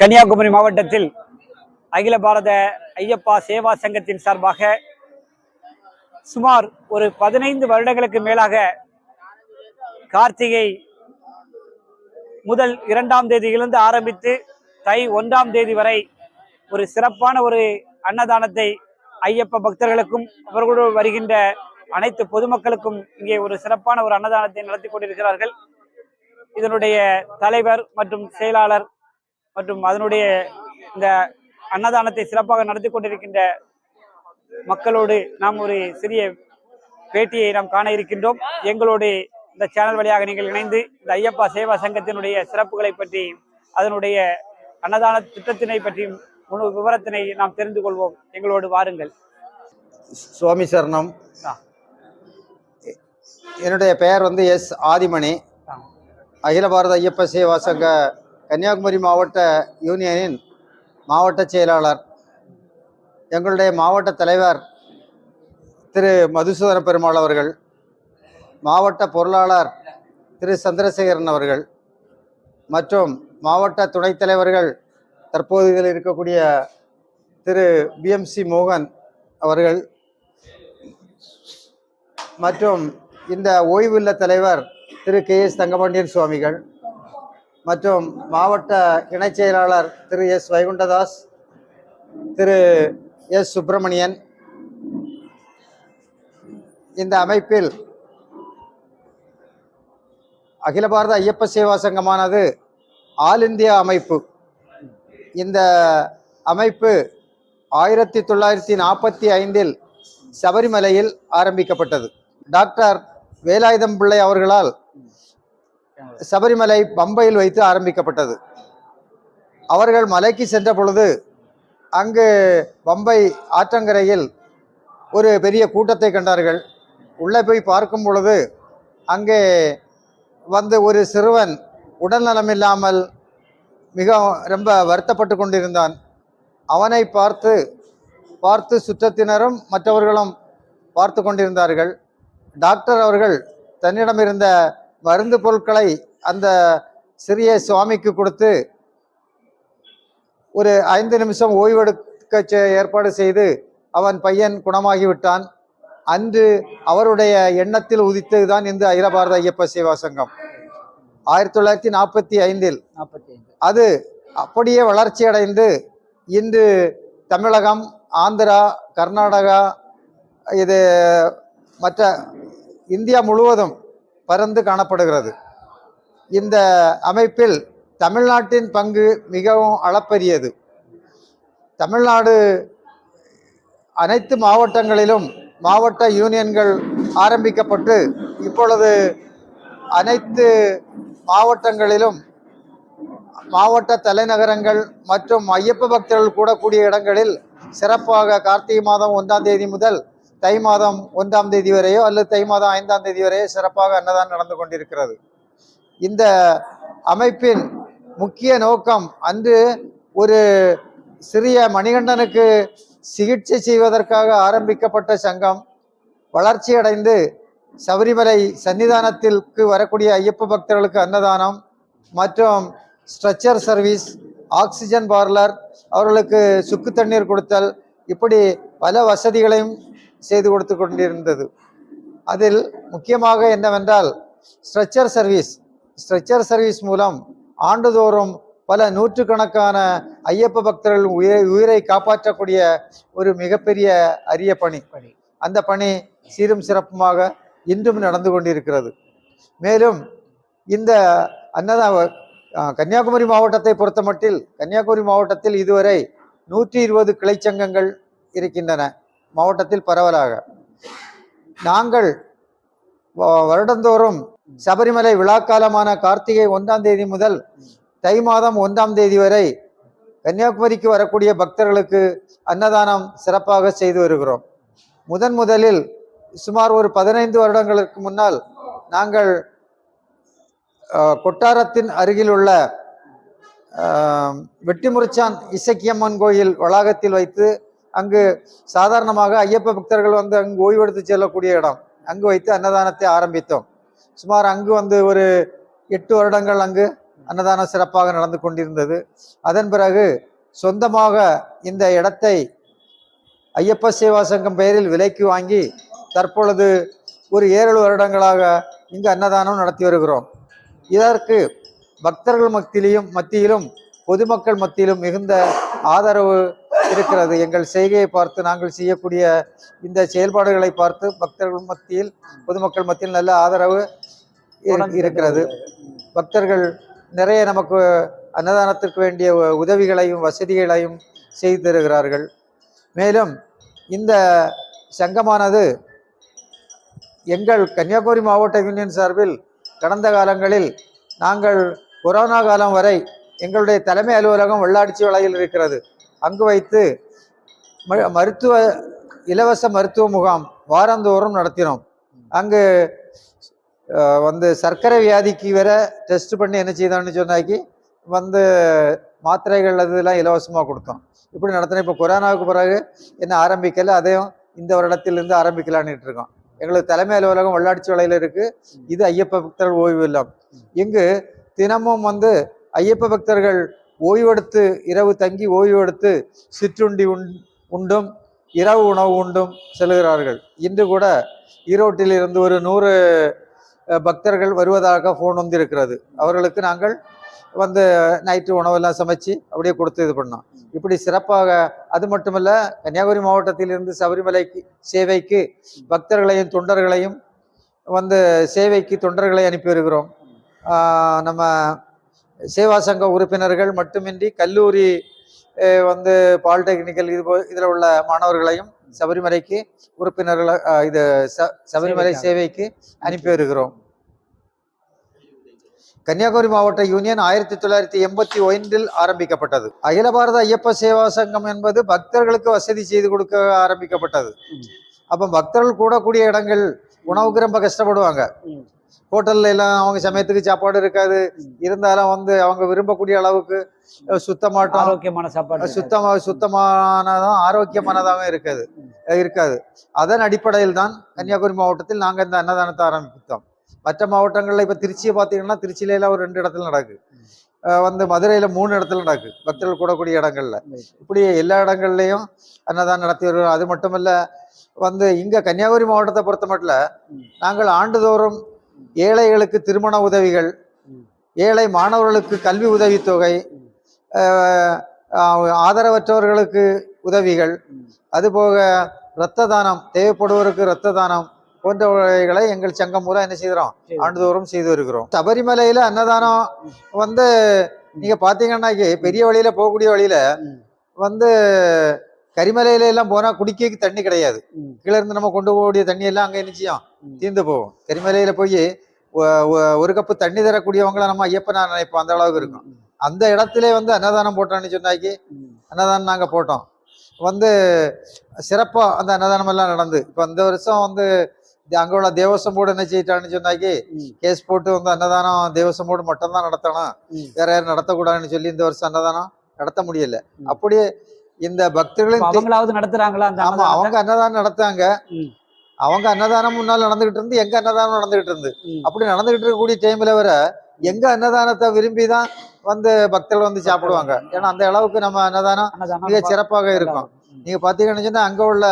கன்னியாகுமரி மாவட்டத்தில் அகில பாரத ஐயப்பா சேவா சங்கத்தின் சார்பாக சுமார் ஒரு 15 வருடங்களுக்கு மேலாக கார்த்திகை முதல் 2ஆம் தேதியிலிருந்து ஆரம்பித்து தை 1ஆம் தேதி வரை ஒரு சிறப்பான ஒரு அன்னதானத்தை ஐயப்ப பக்தர்களுக்கும் அவர்களோடு வருகின்ற அனைத்து பொதுமக்களுக்கும் இங்கே ஒரு சிறப்பான ஒரு அன்னதானத்தை நடத்தி கொண்டிருக்கிறார்கள். இதனுடைய தலைவர் மற்றும் செயலாளர் மற்றும் அதனுடைய இந்த அன்னதானத்தை சிறப்பாக நடத்தி கொண்டிருக்கின்ற மக்களோடு நாம் ஒரு சிறிய பேட்டியை நாம் காண இருக்கின்றோம். எங்களோடு இந்த சேனல் வழியாக நீங்கள் இணைந்து இந்த ஐயப்பா சேவா சங்கத்தினுடைய சிறப்புகளை பற்றி அதனுடைய அன்னதான திட்டத்தினை பற்றியும் முழு விவரத்தினை நாம் தெரிந்து கொள்வோம். எங்களோடு வாருங்கள். சுவாமி சரணம். என்னுடைய பெயர் எஸ் ஆதிமணி. அகில பாரத ஐயப்ப சேவா சங்க கன்னியாகுமரி மாவட்ட யூனியனின் மாவட்ட செயலாளர். எங்களுடைய மாவட்ட தலைவர் திரு மதுசூதன பெருமாள் அவர்கள், மாவட்ட பொருளாளர் திரு சந்திரசேகரன் அவர்கள் மற்றும் மாவட்ட துணைத் தலைவர்கள் தற்போது இதில் இருக்கக்கூடிய திரு பிஎம்சி மோகன் அவர்கள் மற்றும் இந்த ஓய்வுள்ள தலைவர் திரு KS தங்கபாண்டியன் சுவாமிகள் மற்றும் மாவட்ட இணைச் செயலாளர் திரு S வைகுண்டதாஸ், திரு S சுப்பிரமணியன். இந்த அமைப்பில் அகில பாரத ஐயப்ப சேவா சங்கமானது ஆல் இந்தியா அமைப்பு. இந்த அமைப்பு 1945 சபரிமலையில் ஆரம்பிக்கப்பட்டது. டாக்டர் வேலாயுதம் பிள்ளை அவர்களால் சபரிமலை பம்பையில் வைத்து ஆரம்பிக்கப்பட்டது. அவர்கள் மலைக்கு சென்ற பொழுது அங்கு பம்பை ஆற்றங்கரையில் ஒரு பெரிய கூட்டத்தை கண்டார்கள். உள்ளே போய் பார்க்கும் பொழுது அங்கே ஒரு சிறுவன் உடல் நலமில்லாமல் ரொம்ப வருத்தப்பட்டு கொண்டிருந்தான். அவனை பார்த்து சுற்றத்தினரும் மற்றவர்களும் பார்த்து கொண்டிருந்தார்கள். டாக்டர் அவர்கள் தன்னிடம் இருந்த மருந்து பொருட்களை அந்த சிறிய சுவாமிக்கு கொடுத்து ஒரு 5 நிமிஷம் ஓய்வெடுக்க ஏற்பாடு செய்து அவன் பையன் குணமாகிவிட்டான். அன்று அவருடைய எண்ணத்தில் உதித்ததுதான் இந்த அகில பாரத ஐயப்ப சேவா சங்கம் 1945. அது அப்படியே வளர்ச்சி அடைந்து இன்று தமிழகம், ஆந்திரா, கர்நாடகா, இது மற்ற இந்தியா முழுவதும் பரந்து காணப்படுகிறது. இந்த அமைப்பில் தமிழ்நாட்டின் பங்கு மிகவும் அளப்பரியது. தமிழ்நாடு அனைத்து மாவட்டங்களிலும் மாவட்ட யூனியன்கள் ஆரம்பிக்கப்பட்டு இப்பொழுது அனைத்து மாவட்டங்களிலும் மாவட்ட தலைநகரங்கள் மற்றும் ஐயப்ப பக்தர்கள் கூடக்கூடிய இடங்களில் சிறப்பாக கார்த்திகை மாதம் 1ஆம் தேதி முதல் தை மாதம் 1ஆம் தேதி வரையோ அல்லது தை மாதம் 5ஆம் தேதி வரையோ சிறப்பாக அன்னதானம் நடந்து கொண்டிருக்கிறது. இந்த அமைப்பின் முக்கிய நோக்கம் அன்று ஒரு சிறிய மணிகண்டனுக்கு சிகிச்சை செய்வதற்காக ஆரம்பிக்கப்பட்ட சங்கம் வளர்ச்சி அடைந்து சபரிமலை சன்னிதானத்திற்கு வரக்கூடிய ஐயப்ப பக்தர்களுக்கு அன்னதானம் மற்றும் ஸ்ட்ரெச்சர் சர்வீஸ், ஆக்சிஜன் பார்லர், அவர்களுக்கு சுக்கு தண்ணீர் கொடுத்தல், இப்படி பல வசதிகளையும் செய்து கொடுத்து கொண்டிருந்தது. அதில் முக்கியமாக என்னவென்றால் ஸ்ட்ரெச்சர் சர்வீஸ் மூலம் ஆண்டுதோறும் பல நூற்றுக்கணக்கான ஐயப்ப பக்தர்கள் உயிரை காப்பாற்றக்கூடிய ஒரு மிகப்பெரிய அரிய பணி. அந்த பணி சீரும் சிறப்புமாக இன்றும் நடந்து கொண்டிருக்கிறது. மேலும் இந்த கன்னியாகுமரி மாவட்டத்தை பொறுத்தமட்டில் கன்னியாகுமரி மாவட்டத்தில் இதுவரை 120 கிளைச்சங்கங்கள் இருக்கின்றன. மாவட்டத்தில் பரவலாக நாங்கள் வருடந்தோறும் சபரிமலை விழாக்காலமான கார்த்திகை 1ஆம் தேதி முதல் தை மாதம் 1ஆம் தேதி வரை கன்னியாகுமரிக்கு வரக்கூடிய பக்தர்களுக்கு அன்னதானம் சிறப்பாக செய்து வருகிறோம். முதலில் சுமார் ஒரு 15 வருடங்களுக்கு முன்னால் நாங்கள் கொட்டாரத்தின் அருகில் உள்ள வெட்டிமுறிச்சான் இசக்கியம்மன் கோயில் வளாகத்தில் வைத்து அங்கு சாதாரணமாக ஐயப்ப பக்தர்கள் அங்கு ஓய்வெடுத்து செல்லக்கூடிய இடம், அங்கு வைத்து அன்னதானத்தை ஆரம்பித்தோம். சுமார் அங்கு ஒரு 8 வருடங்கள் அங்கு அன்னதானம் சிறப்பாக நடந்து கொண்டிருந்தது. அதன் பிறகு சொந்தமாக இந்த இடத்தை ஐயப்ப சேவா சங்கம் பெயரில் விலைக்கு வாங்கி தற்பொழுது ஒரு 7 வருடங்களாக இங்கு அன்னதானம் நடத்தி வருகிறோம். இதற்கு பக்தர்கள் மத்தியிலும் பொதுமக்கள் மத்தியிலும் மிகுந்த ஆதரவு இருக்கிறது. எங்கள் செய்கையை பார்த்து, நாங்கள் செய்யக்கூடிய இந்த செயல்பாடுகளை பார்த்து பக்தர்கள் மத்தியில், பொதுமக்கள் மத்தியில் நல்ல ஆதரவு இருக்கிறது. பக்தர்கள் நிறைய நமக்கு அன்னதானத்திற்கு வேண்டிய உதவிகளையும் வசதிகளையும் செய்து தருகிறார்கள். மேலும் இந்த சங்கமானது எங்கள் கன்னியாகுமரி மாவட்ட யூனியன் சார்பில் கடந்த காலங்களில் நாங்கள் கொரோனா காலம் வரை எங்களுடைய தலைமை அலுவலகம் வெள்ளாடிச்சி வளையில் இருக்கிறது. அங்கு வைத்து இலவச மருத்துவ முகாம் வாரந்தோறும் நடத்தினோம். அங்கு சர்க்கரை வியாதிக்கு வேற டெஸ்ட் பண்ணி என்ன செய்தோம்னு சொன்னாக்கி மாத்திரைகள் அதெல்லாம் இலவசமாக கொடுத்தோம். இப்படி நடத்தினோம். இப்போ கொரோனாவுக்கு பிறகு என்ன ஆரம்பிக்கல, அதையும் இந்த வருடத்திலிருந்து ஆரம்பிக்கலான்னு இருக்கோம். எங்களுக்கு தலைமை அலுவலகம் வெள்ளாடிச்சி வளையில் இருக்கு. இது ஐயப்ப பக்தர்கள் ஓய்வு இல்லம். இங்கு தினமும் ஐயப்ப பக்தர்கள் ஓய்வெடுத்து இரவு தங்கி ஓய்வெடுத்து சிற்றுண்டி உண்டும் இரவு உணவு உண்டும் செல்கிறார்கள். இன்று கூட ஈரோட்டில் இருந்து ஒரு 100 பக்தர்கள் வருவதாக ஃபோன் வந்திருக்கிறது. அவர்களுக்கு நாங்கள் நைட்டு உணவெல்லாம் சமைச்சு அப்படியே கொடுத்து இது பண்ணோம். இப்படி சிறப்பாக. அது மட்டுமல்ல, கன்னியாகுமரி மாவட்டத்திலிருந்து சபரிமலைக்கு சேவைக்கு பக்தர்களையும் தொண்டர்களையும் சேவைக்கு தொண்டர்களை அனுப்பி வருகிறோம். நம்ம சேவா சங்க உறுப்பினர்கள் மட்டுமின்றி கல்லூரி பாலிடெக்னிக்கல் இதில் உள்ள மாணவர்களையும் சபரிமலைக்கு உறுப்பினர்களை சபரிமலை சேவைக்கு அனுப்பி வருகிறோம். கன்னியாகுமரி மாவட்ட யூனியன் 1981 ஆரம்பிக்கப்பட்டது. அகில பாரத ஐயப்ப சேவா சங்கம் என்பது பக்தர்களுக்கு வசதி செய்து கொடுக்க ஆரம்பிக்கப்பட்டது. அப்போ பக்தர்கள் கூடக்கூடிய இடங்கள் உணவுக்கு ரொம்ப கஷ்டப்படுவாங்க. ஹோட்டல்ல எல்லாம் அவங்க சமயத்துக்கு சாப்பாடு இருக்காது. இருந்தாலும் அவங்க விரும்பக்கூடிய அளவுக்கு ஆரோக்கியமான சாப்பாடு, சுத்தமானதும் ஆரோக்கியமானதாகவும் இருக்காது. அதன் அடிப்படையில் தான் கன்னியாகுமரி மாவட்டத்தில் நாங்கள் இந்த அன்னதானத்தை ஆரம்பித்தோம். மற்ற மாவட்டங்களில் இப்போ திருச்சியை பார்த்தீங்கன்னா, திருச்சியில எல்லாம் ஒரு 2 இடத்துல நடக்கு. மதுரையில 3 இடத்துல நடக்கு, பக்தர்கள் கூடக்கூடிய இடங்கள்ல. இப்படி எல்லா இடங்கள்லையும் அன்னதானம் நடத்தி வருகிறோம். அது மட்டுமல்ல, இங்க கன்னியாகுமரி மாவட்டத்தை பொறுத்த மட்டும் நாங்கள் ஆண்டுதோறும் ஏழைகளுக்கு திருமண உதவிகள், ஏழை மாணவர்களுக்கு கல்வி உதவித்தொகை, ஆதரவற்றவர்களுக்கு உதவிகள், அதுபோக இரத்த தானம், தேவைப்படுவோருக்கு இரத்த தானம் போன்றவைகளை எங்கள் சங்கம் மூலம் என்ன செய்கிறோம், ஆண்டுதோறும் செய்து வருகிறோம். சபரிமலையில அன்னதானம் நீங்க பாத்தீங்கன்னா, பெரிய வழியில போகக்கூடிய வழியில கரிமலையில எல்லாம் போனா குடிக்க தண்ணி கிடையாது. கீழே இருந்து நம்ம கொண்டு போகக்கூடிய தண்ணி எல்லாம் அங்க நிச்சயம் தீர்ந்து போகும். கரிமலையில போய் ஒரு கப்பு தண்ணி தரக்கூடியவங்களை நம்ம ஐயப்பனா நினைப்போம். அந்த அளவுக்கு இருக்கும். அந்த இடத்துல அன்னதானம் போட்டோன்னு சொன்னாக்கி அன்னதானம் நாங்க போட்டோம். சிறப்பா அந்த அன்னதானம் எல்லாம் நடந்து. இப்ப இந்த வருஷம் அங்க உள்ள தேவசம் போர்டு என்ன செய்யிட்டான்னு சொன்னாக்கி கேஸ் போட்டு அன்னதானம் தேவசம் போர்டு மட்டும் தான் நடத்தணும், வேற யாரும் நடத்தக்கூடாதுன்னு சொல்லி இந்த வருஷம் அன்னதானம் நடத்த முடியல. அப்படியே இந்த பக்தர்களின் நடத்துறாங்களா? ஆமா, அவங்க அன்னதானம் நடத்தாங்க. அவங்க அன்னதானம் முன்னால் நடந்துகிட்டு இருந்து, எங்க அன்னதானம் நடந்துகிட்டு இருந்து. அப்படி நடந்துகிட்டு இருக்கக்கூடிய டைம்ல வர எங்க அன்னதானத்தை விரும்பிதான் பக்தர்கள் சாப்பிடுவாங்க. ஏன்னா அந்த அளவுக்கு நம்ம அன்னதானம் மிக சிறப்பாக இருக்கும். நீங்க பாத்தீங்கன்னு சொன்னா, அங்க உள்ள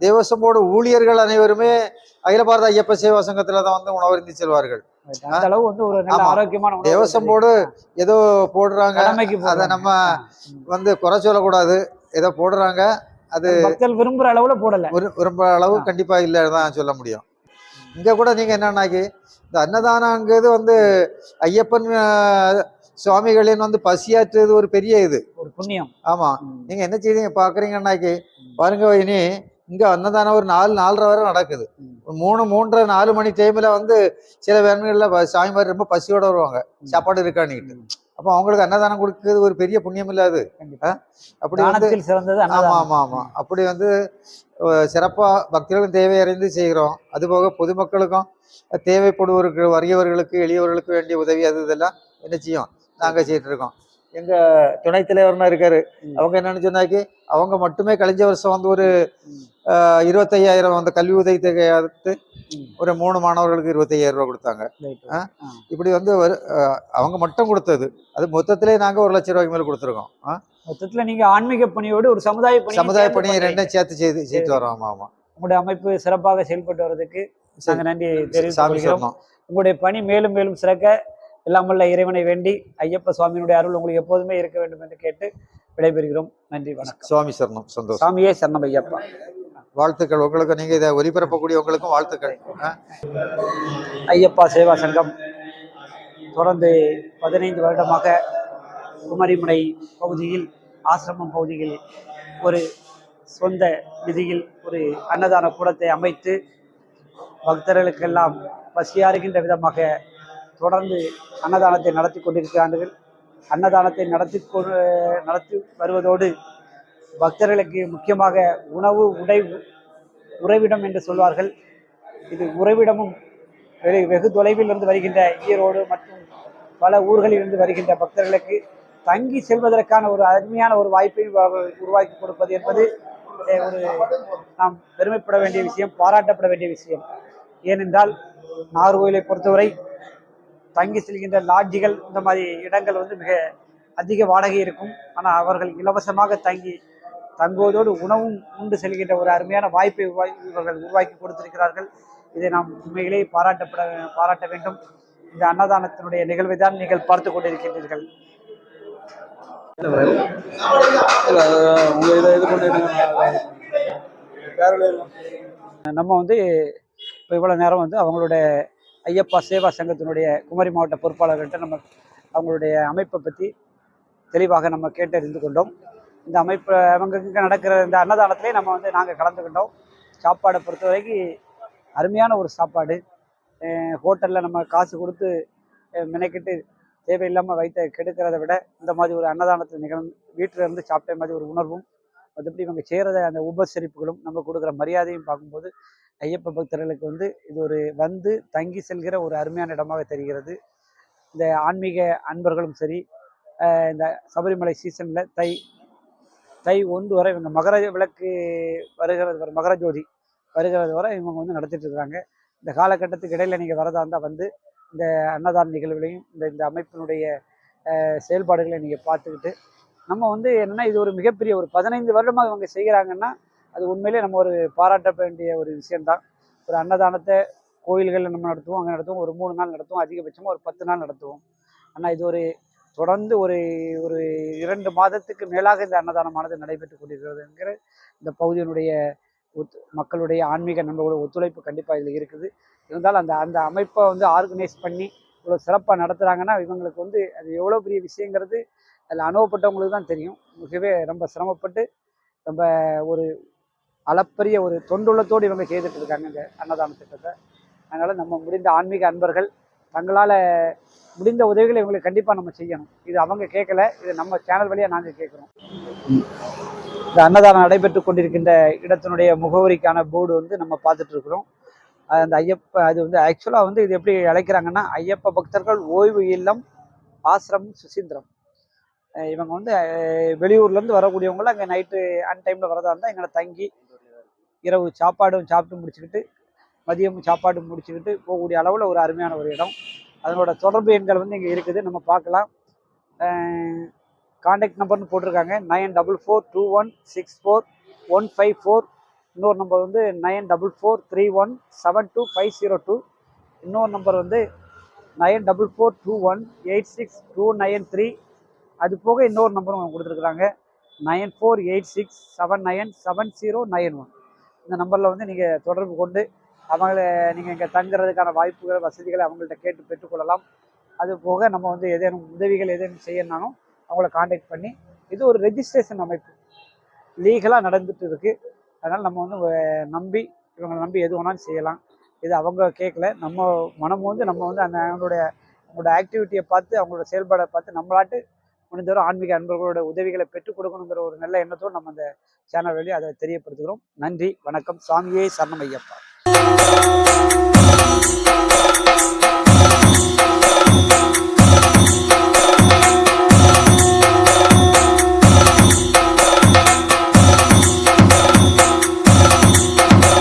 தேவசம் போர்டு ஊழியர்கள் அனைவருமே அகில பாரத ஐயப்ப சேவா சங்கத்துலதான் உணவருந்தி செல்வார்கள். தேவசம் போர்டு ஏதோ போடுறாங்க, அதை நம்ம குறை சொல்லக்கூடாது. ஏதோ போடுறாங்க, அது விரும்புற அளவுல போடல, விரும்புற அளவு கண்டிப்பா இல்லதான் சொல்ல முடியும். இங்க கூட நீங்க என்னன்னாக்கி, இந்த அன்னதானங்கிறது ஐயப்பன் சுவாமிகளின் பசியாற்றுறது ஒரு பெரிய ஒரு புண்ணியம். ஆமா, நீங்க என்ன செய்தீங்க பாக்குறீங்கன்னாக்கி பாருங்க, இனி இங்க அன்னதானம் ஒரு 4-4:30 வரை நடக்குது. 3-3:30-4 மணி டைம்ல சில வேன்கள்ல சாமிமார் ரொம்ப பசியோட வருவாங்க, சாப்பாடு இருக்கான்னுட்டு. அப்போ அவங்களுக்கு அன்னதானம் கொடுக்கிறது ஒரு பெரிய புண்ணியம் இல்லாது. அப்படி ஆமா ஆமா ஆமா அப்படி சிறப்பா பக்தர்களும் தேவை அறிந்து செய்கிறோம். அதுபோக பொதுமக்களுக்கும் தேவைப்படுவருக்கு, வறியவர்களுக்கு, எளியவர்களுக்கு வேண்டிய உதவி அது இதெல்லாம் என்ன செய்யும் நாங்க செய்யிட்டு இருக்கோம். எங்க துணைத் தலைவர்னா இருக்காரு. அவங்க என்னன்னு சொன்னாக்கி, அவங்க மட்டுமே கழிஞ்ச வருஷம் ஒரு 25,000 அந்த கல்வி உதவி தொகை எடுத்து ம். ஒரு 3 மாணவர்களுக்கு 25,000 ரூபாய் கொடுத்தாங்க. ரைட். ஆ. ஆ. இப்படி வந்து அவங்க மட்டும் கொடுத்தது. அது மொத்தத்திலே நாங்க 1,00,000 ரூபாய்க்கு மேல கொடுத்துருக்கோம். மொத்தத்துல நீங்க ஆன்மீக பணியோடு ஒரு சமுதாய சமுதாய பணி பணி ரெண்டும் சேர்த்து செய்து வரோம். ஆமா ஆமா. உங்களுடைய அமைப்பு சிறப்பாக செயல்பட்டு வர்றதுக்கு நாங்க நன்றி தெரிவித்துக் சாமி கொள்கிறோம். சொன்னோம். உங்களுடைய பணி மேலும் மேலும் சிறக்க எல்லாமல்ல இறைவனை வேண்டி ஐயப்ப சுவாமியினுடைய அருள் உங்களுக்கு எப்போதுமே இருக்க வேண்டும் என்று கேட்டு விடைபெறுகிறோம். நன்றி, வணக்கம். சுவாமி சரணம். சந்தோஷம். சாமியே சரணம் ஐயப்பா. வாழ்த்துக்கள் உங்களுக்கு. நீங்க இதை ஒலிபரப்பக்கூடிய உங்களுக்கும் வாழ்த்துக்கள். ஐயப்பா சேவா சங்கம் தொடர்ந்து 15 வருடமாக குமரிமுனை பகுதியில், ஆசிரமம் பகுதியில் ஒரு சொந்த நிதியில் ஒரு அன்னதான கூடத்தை அமைத்து பக்தர்களுக்கெல்லாம் பசியாறுகின்ற விதமாக தொடர்ந்து அன்னதானத்தை நடத்தி கொண்டிருக்கிறார்கள். அன்னதானத்தை நடத்தி வருவதோடு பக்தர்களுக்கு முக்கியமாக உணவு, உறைவிடம் என்று சொல்வார்கள். இது உறைவிடமும் வெகு தொலைவில் இருந்து வருகின்ற ஈரோடு மற்றும் பல ஊர்களில் இருந்து வருகின்ற பக்தர்களுக்கு தங்கி செல்வதற்கான ஒரு அருமையான ஒரு வாய்ப்பை உருவாக்கி கொடுப்பது என்பது ஒரு நாம் பெருமைப்பட வேண்டிய விஷயம், பாராட்டப்பட வேண்டிய விஷயம். ஏனென்றால் நாகர்கோயிலை பொறுத்தவரை தங்கி செல்கின்ற லாட்ஜிகள் இந்த மாதிரி இடங்கள் வந்து மிக அதிக வாடகை இருக்கும். ஆனால் அவர்கள் இலவசமாக தங்குவதோடு உணவும் உண்டு செல்கின்ற ஒரு அருமையான வாய்ப்பை இவர்கள் உருவாக்கி கொடுத்திருக்கிறார்கள். இதை நாம் உண்மையிலேயே பாராட்ட வேண்டும். இந்த அன்னதானத்தினுடைய நிகழ்வை தான் நீங்கள் பார்த்து கொண்டிருக்கின்றீர்கள். நம்ம வந்து இப்போ இவ்வளோ நேரம் வந்து அவங்களுடைய ஐயப்பா சேவா சங்கத்தினுடைய குமரி மாவட்ட பொறுப்பாளர்கள்ட்ட நம்ம அவங்களுடைய அமைப்பை பற்றி தெளிவாக நம்ம கேட்டறிந்து கொண்டோம். இந்த அமைப்பு அவங்க நடக்கிற இந்த அன்னதானத்திலே நம்ம வந்து நாங்கள் கலந்துக்கிட்டோம். சாப்பாடை பொறுத்த வரைக்கும் அருமையான ஒரு சாப்பாடு. ஹோட்டலில் நம்ம காசு கொடுத்து மெனக்கிட்டு தேவையில்லாமல் வைத்த கெடுக்கிறத விட இந்த மாதிரி ஒரு அன்னதானத்தில் வீட்டில் இருந்து சாப்பிட்ட மாதிரி ஒரு உணர்வும், மற்றபடி இவங்க செய்கிறத அந்த உபசரிப்புகளும் நம்ம கொடுக்குற மரியாதையும் பார்க்கும்போது ஐயப்ப பக்தர்களுக்கு வந்து இது ஒரு வந்து தங்கி செல்கிற ஒரு அருமையான இடமாக தெரிகிறது. இந்த ஆன்மீக அன்பர்களும் சரி, இந்த சபரிமலை சீசனில் தை 1 வரை இவங்க மகர விளக்கு வருகிறது வரை, மகர ஜோதி வருகிறது வரை இவங்க வந்து நடத்திட்டு இருக்கிறாங்க. இந்த காலகட்டத்துக்கு இடையில நீங்கள் வரதா இருந்தால் வந்து இந்த அன்னதான நிகழ்வுகளையும் இந்த அமைப்பினுடைய செயல்பாடுகளை நீங்கள் பார்த்துக்கிட்டு நம்ம வந்து என்னென்னா இது ஒரு மிகப்பெரிய ஒரு 15 வருடமாக இவங்க செய்கிறாங்கன்னா அது உண்மையிலே நம்ம ஒரு பாராட்ட வேண்டிய ஒரு விஷயம்தான். ஒரு அன்னதானத்தை கோயில்களில் நம்ம நடத்துவோம், அங்கே நடத்துவோம், ஒரு 3 நாள் நடத்துவோம், அதிகபட்சமாக ஒரு 10 நாள் நடத்துவோம். ஆனால் இது ஒரு தொடர்ந்து ஒரு 2 மாதத்துக்கு மேலாக இந்த அன்னதானமானது நடைபெற்று கொண்டிருக்கிறது என்கிற இந்த பகுதியினுடைய மக்களுடைய ஆன்மீக நண்பர்களோட ஒத்துழைப்பு கண்டிப்பாக இதில் இருக்குது. இருந்தாலும் அந்த அமைப்பை வந்து ஆர்கனைஸ் பண்ணி இவ்வளோ சிறப்பாக நடத்துகிறாங்கன்னா இவங்களுக்கு வந்து அது எவ்வளோ பெரிய விஷயங்கிறது அதில் அனுபவப்பட்டவங்களுக்கு தான் தெரியும். மிகவே ரொம்ப சிரமப்பட்டு ரொம்ப ஒரு அளப்பரிய ஒரு தொண்டுள்ளத்தோடு இவங்க செய்துட்டு இருக்காங்க இந்த அன்னதான திட்டத்தை. அதனால் நம்ம முடிந்த ஆன்மீக அன்பர்கள் தங்களால் முடிந்த உதவிகளை இவங்களுக்கு கண்டிப்பாக நம்ம செய்யணும். இது அவங்க கேட்கல, இது நம்ம சேனல் வழியாக நாங்கள் கேட்குறோம். இந்த அன்னதானம் நடைபெற்று கொண்டிருக்கின்ற இடத்தினுடைய முகவரிக்கான போர்டு வந்து நம்ம பார்த்துட்டு இருக்கிறோம். அந்த அது வந்து ஆக்சுவலாக வந்து இது எப்படி அழைக்கிறாங்கன்னா ஐயப்ப பக்தர்கள் ஓய்வு இல்லம் ஆசிரமம் சுசீந்திரம். இவங்க வந்து வெளியூர்லேருந்து வரக்கூடியவங்களும் அங்கே நைட்டு அன்டைமில் வரதா இருந்தால் எங்களை தங்கி இரவு சாப்பிட்டு முடிச்சுக்கிட்டு மதியம் சாப்பாடு முடிச்சுக்கிட்டு போகக்கூடிய அளவில் ஒரு அருமையான ஒரு இடம். அதனோட தொடர்பு எண்கள் வந்து இங்கே இருக்குது, நம்ம பார்க்கலாம். கான்டாக்ட் நம்பர்னு போட்டிருக்காங்க 9442164154. இன்னொரு நம்பர் வந்து 9443172502. இன்னொரு நம்பர் வந்து 9442186293. அது போக இன்னொரு நம்பரும் கொடுத்துருக்குறாங்க 9486797091. இந்த நம்பரில் வந்து நீங்கள் தொடர்பு கொண்டு அவங்கள நீங்கள் இங்கே தங்குறதுக்கான வாய்ப்புகள் வசதிகளை அவங்கள்ட்ட கேட்டு பெற்றுக்கொள்ளலாம். அது போக நம்ம வந்து ஏதேனும் உதவிகள் ஏதேனும் செய்யணும்னாலும் அவங்கள காண்டாக்ட் பண்ணி இது ஒரு ரெஜிஸ்ட்ரேஷன் அமைப்பு லீகலாக நடந்துட்டு இருக்குது. அதனால் நம்ம வந்து இவங்களை நம்பி எது வேணாலும் செய்யலாம். இது அவங்க கேட்கல, நம்ம மனம் வந்து நம்ம வந்து அவங்களோட ஆக்டிவிட்டியை பார்த்து அவங்களோட செயல்பாடை பார்த்து நம்மளாட்டு முடிந்தவரை ஆன்மீக அன்பர்களோட உதவிகளை பெற்றுக் கொடுக்கணுங்கிற ஒரு நல்ல எண்ணத்தோடு நம்ம அந்த சேனல் வழியாக அதை தெரியப்படுத்துகிறோம். நன்றி, வணக்கம். சாமியே சரணம் ஐயப்பா.